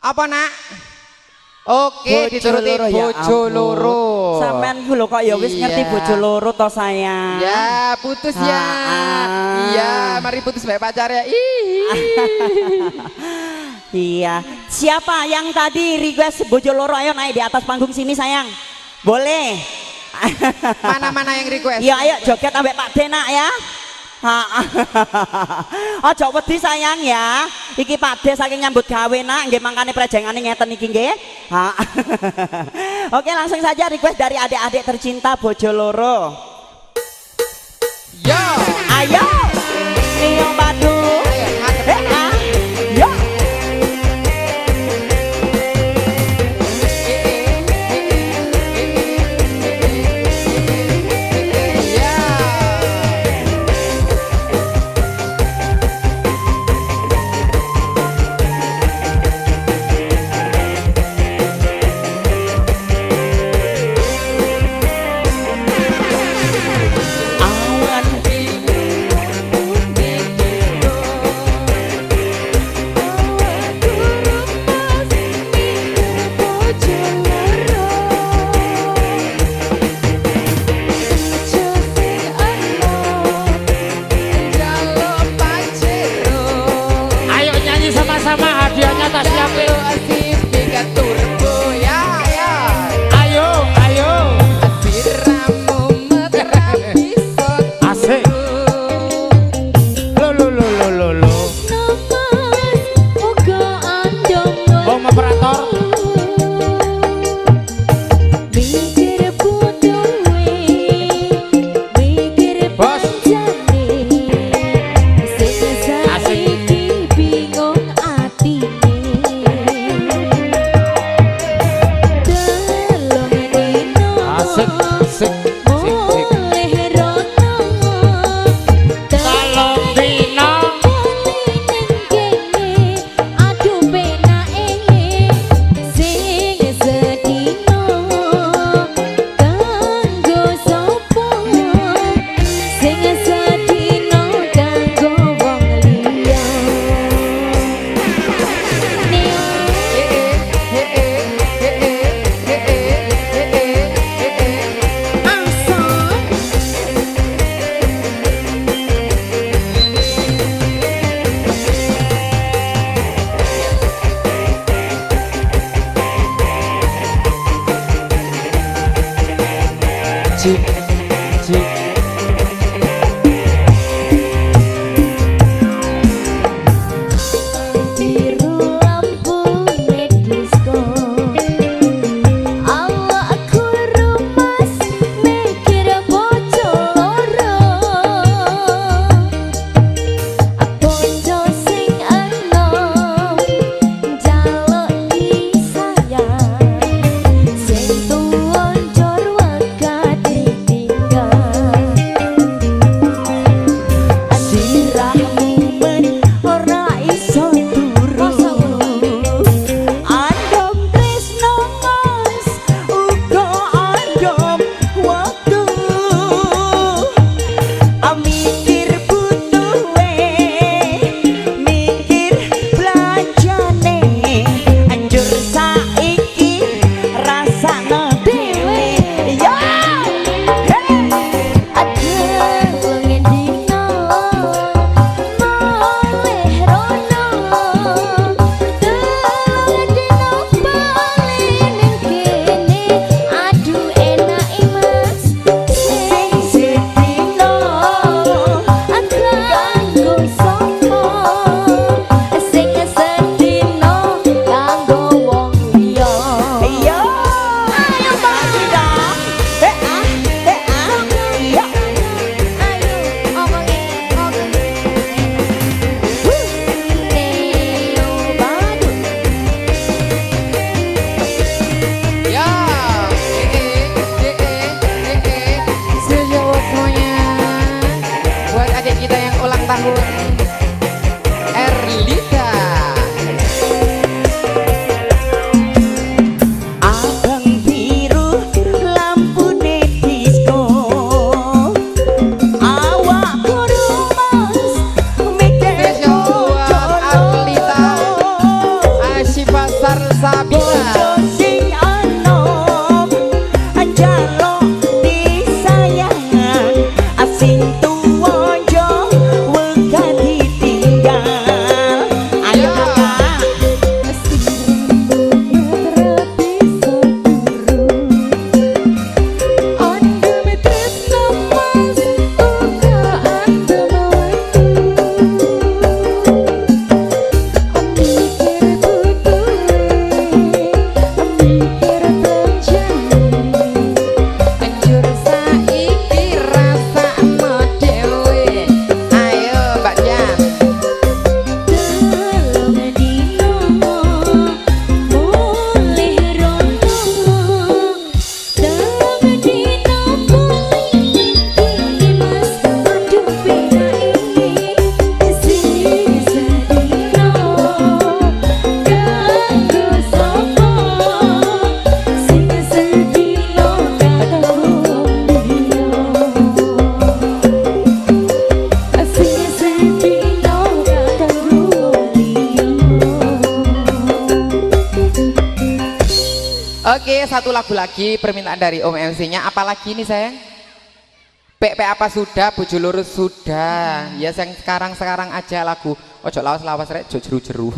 Apa nak? Oke, dituruti bojo loro. Sampean iku lho kok ya wis ngerti bojo loro to sayang. Ya, putus ya. Iya, mari putus bae pacar ya. Iya. Siapa yang tadi request bojo loro ayo naik di atas panggung sini sayang. Boleh. Mana-mana yang request? Iya, ayo joget ambek Pak Denak ya. Aja wedi sayang ya. Iki Pak De saking nyambut gawe nak nggih mangkane prejengane ngeten iki nggih. Oke, langsung saja request dari adik-adik tercinta bojo loro. Yo, Ayo. Iyo Badu. Yo. Sama hadiahnya tak siapin. asik tiga turbo ya ya. Ayo, ayo. Siramu meterapi sot. Asik. Lo. Oh, operator. Bos. Sentuhan jor wakat Sabila. sing anom njaluk disayangan asing tuwa jo wegah ditinggal. Ayo kakak. Anjur saiki rasakno dhewe. Ayo Mbak Jan. Oke, satu lagu lagi permintaan dari Om MC-nya. Apalagi nih sayang? P apa sudah, bojo lurus sudah. Ya yang sekarang aja lagu ojo lawas-lawas rek, jo jeru-jeru.